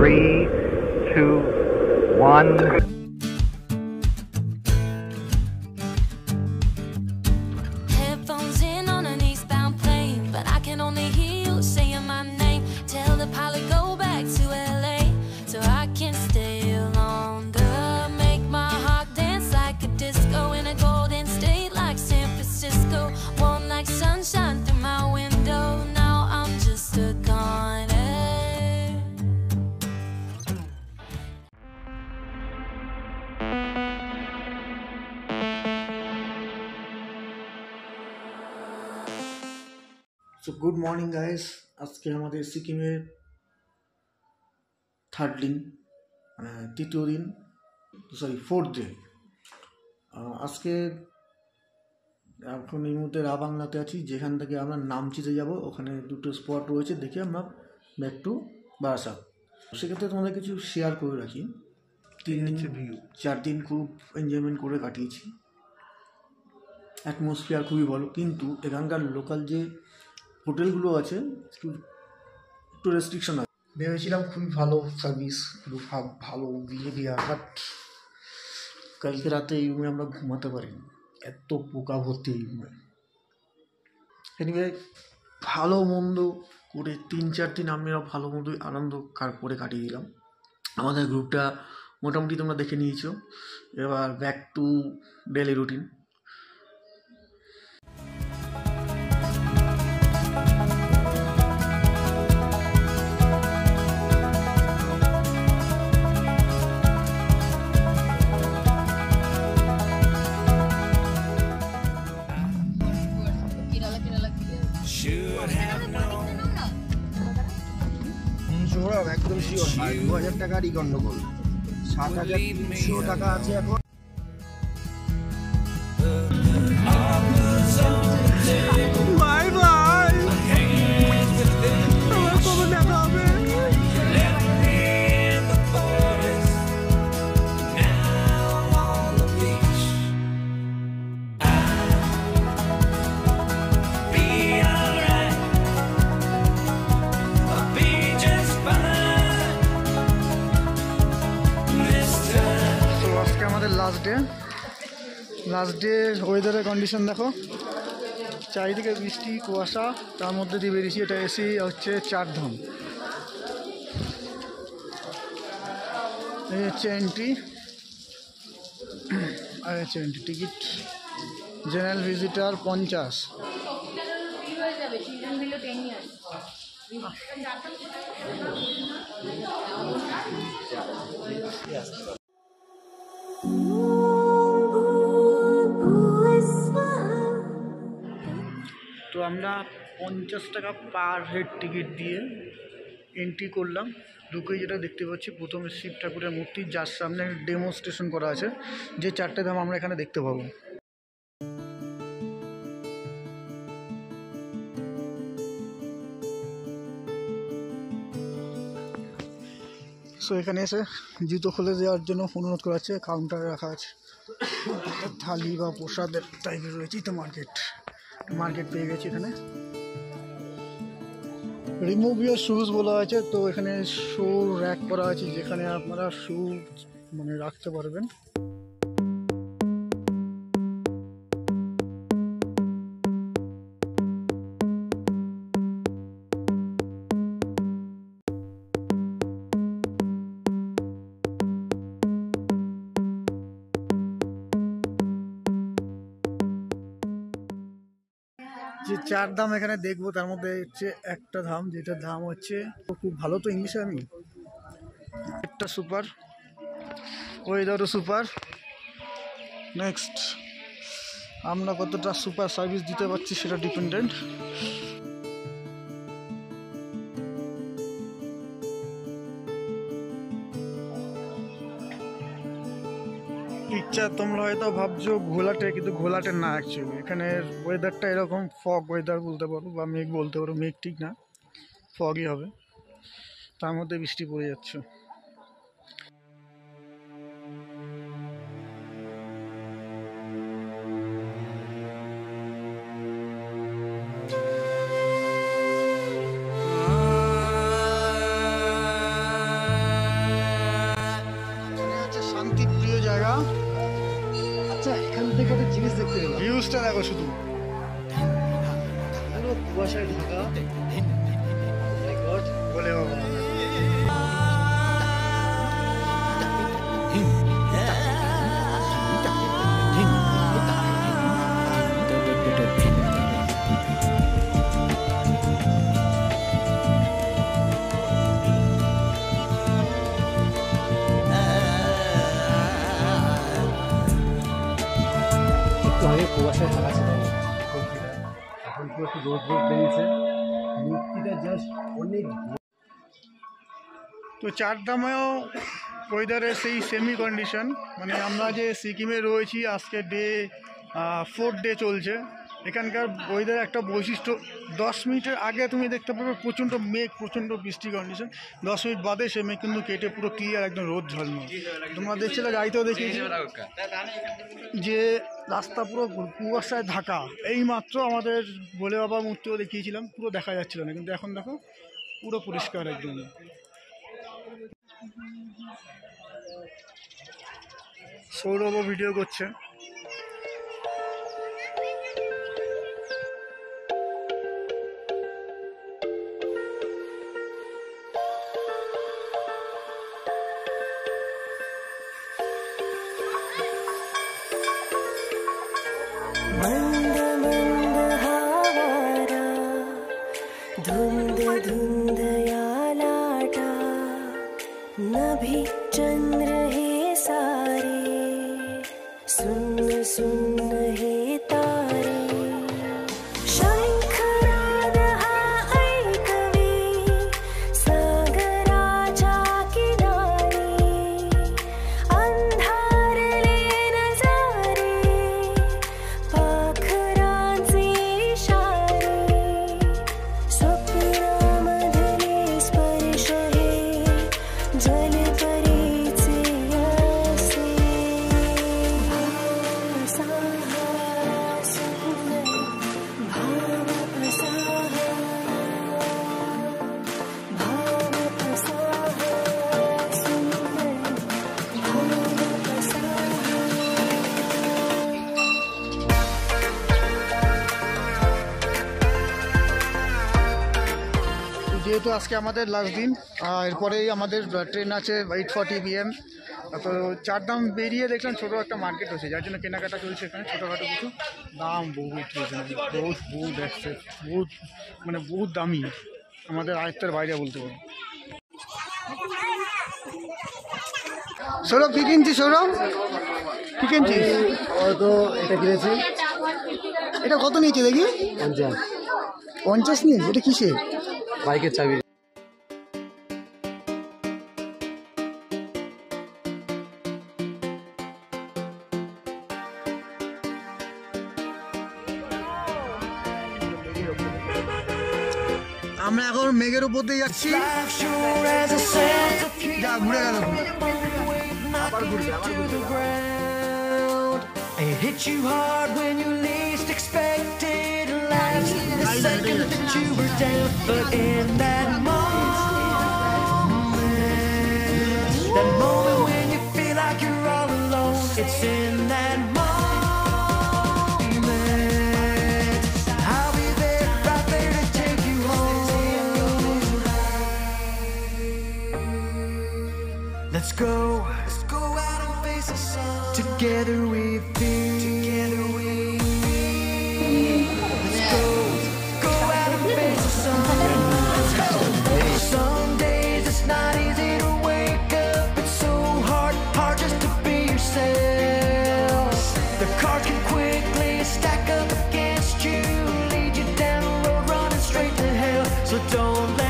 3, 2, 1. Headphones in on an eastbound plane, but I can only hear you saying my name. Tell the pilot go back to LA so I can stay longer. Make my heart dance like a disco in a golden state like San Francisco. Warm like sunshine through my window. Now I'm just a goner. So good morning guys, আজকে আমাদের সিকিমের third দিন, তৃতীয় দিন, fourth day. আজকে এখন এই মুহূর্তে রা বাংলাতে আছি, যেখান থেকে আমরা নামচিতে যাব। ওখানে দুটো স্পট রয়েছে, দেখে আমরা ব্যাক টু বারাসাত। সেক্ষেত্রে তোমাদের কিছু শেয়ার করে রাখি। 4 দিন খুব এনজয়মেন্ট করে কাটিয়েছি, অ্যাটমসফিয়ার খুবই ভালো, কিন্তু এখানকার লোকাল যে হোটেলগুলো আছে একটু রেস্ট্রিকশন আছে। ভেবেছিলাম খুবই ভালো সার্ভিস, খুব ভালো বিহেভিয়ার, বাট কালকে রাতে এই রুমে আমরা ঘুমাতে পারিনি, এত পোকা ভর্তি এই রুমে। এনিওয়ে ভালো মন্দ করে 3-4 দিন আমরা ভালো মন্দ আনন্দ করে কাটিয়ে দিলাম। আমাদের গ্রুপটা মোটামুটি তোমরা দেখে নিয়েছো। এবার ব্যাক টু ডেলি রুটিন। একদম শিওর 2,000 টাকারই গন্ডগোল, 7,300 টাকা আছে এখন। বাই বাই, কবে দেখা হবে? লাস্ট ডে ওয়েদারের কন্ডিশন দেখো, চারিদিকে বৃষ্টি কুয়াশা, তার মধ্যে দিয়ে বেরিয়েছি। এটা এসি হচ্ছে 4 ধাম। এই হচ্ছে এন্ট্রি, আর হচ্ছে এন্ট্রি টিকিট। General visitor 50। তো আমরা 50 টাকা পার হেড টিকিট দিয়ে এন্ট্রি করলাম। ঢুকে যেটা দেখতে পাচ্ছি, প্রথমে শিব ঠাকুরের মূর্তি, যার সামনে ডেমনস্ট্রেশন করা আছে, যে 4টে ধাম আমরা এখানে দেখতে পাবো। সো এখানে এসে জুতো খুলে দেওয়ার জন্য অনুরোধ করা আছে, কাউন্টারে রাখা আছে। থালি বা প্রসাদের টাইপের রয়েছে। তো মার্কেট পেয়ে গেছি এখানে। রিমুভ ইউর শুজ বলা আছে, তো এখানে শু র্যাক করা আছে, যেখানে আপনারা শু রাখতে পারবেন। যে 4 ধাম এখানে দেখবো, তার মধ্যে হচ্ছে একটা ধাম, যেটার ধাম হচ্ছে, খুব ভালো তো ইংলিশে আমি, একটা সুপার, ওয়েদারও সুপার। নেক্সট আমরা কতটা সুপার সার্ভিস দিতে পারছি সেটা ডিপেন্ডেন্ট। ইচ্ছা তোমরা হয়তো ভাবছো ঘোলাটে, কিন্তু ঘোলাটে না অ্যাকচুয়ালি। এখানের ওয়েদারটা এরকম ফগ ওয়েদার বলতে পারো, বা মেঘ বলতে পারো। মেঘ ঠিক না, ফগই হবে, তার মধ্যে বৃষ্টি পড়ে যাচ্ছে। জিনিস দেখতে পেলাম। ভিউজটা দেখো শুধু, পুরো কুয়াশায় ঢাকা। মাই গড, বলে বাবা। একটু আগে কুয়াশায় ঢাকা ছিল এখন তো একটু রোদ বেরিয়েছে। মূর্তিটা জাস্ট অনেক। তো চারধামেও ওয়েদারের সেই সেমি কন্ডিশন, মানে আমরা যে সিকিমে রয়েছি আজকে ডে 4th ডে চলছে। এখানকার ওয়েদারের একটা বৈশিষ্ট্য, 10 মিনিটের আগে তুমি দেখতে পাবে প্রচণ্ড মেঘ, প্রচণ্ড বৃষ্টি কন্ডিশন, 10 মিনিট বাদে সে মেঘ কিন্তু কেটে পুরো ক্লিয়ার একদম রোদ ঝলমল। তোমরা দেখছিলে গাড়িতেও দেখিয়েছি যে রাস্তা পুরো কুয়াশায় ঢাকা। এই মাত্র আমাদের ভোলে বাবা মূর্তিও দেখিয়েছিলাম, পুরো দেখা যাচ্ছিল না, কিন্তু এখন দেখো পুরো পরিষ্কার একদম। সৌরভও ভিডিও করছে। मंद मंद हावारा धुंद धुंद या लाटा नभी चंद्र हे सारे सुन्न सुन्न हे तारे शंखनाद हा ऐकवी सागराच्या किनारी अंधारले नजारे पाखरांचे इशारे स्वप्नामधले स्पर्श हे जलपरीचे असे भाव असा सुंदर भाव असा सुंदर भाव असा যেহেতু আজকে আমাদের লাস্ট দিন, এরপরেই আমাদের ট্রেন আছে 8:40 PM। তো চারধাম বেরিয়ে দেখলাম ছোটো একটা মার্কেট হচ্ছে, যার জন্য কেনাকাটা চলছে এখানে। ছোটোখাটো কিছু দাম বহুত হয়েছে, বহুত দেখছে, বহুত দামি, আমাদের আয়ত্তের বাইরে বলতে পারো। সৌরভ কী কিনছিস? সৌরভ কী কিনছিস? তো এটা কিনেছি। এটা কত নিয়েছে দেখি? 50 নিয়েছে। এটা কিসে? বাইকের চাবি। আমরা এখন মেঘের উপর দিয়ে যাচ্ছি। যা ঘুরে গেল, আবার ঘুরবে। It hits you hard when you least expect it. Last the second that you were down, but in that moment when you feel like you're all alone, it's in that moment. I'll be there, right there to take you home. Let's go out and face the sun. Together we feel. Let's go out and face the sun. Some days it's not easy to wake up. It's so hard just to be yourself. The cards can quickly stack up against you, lead you down a road running straight to hell. So don't let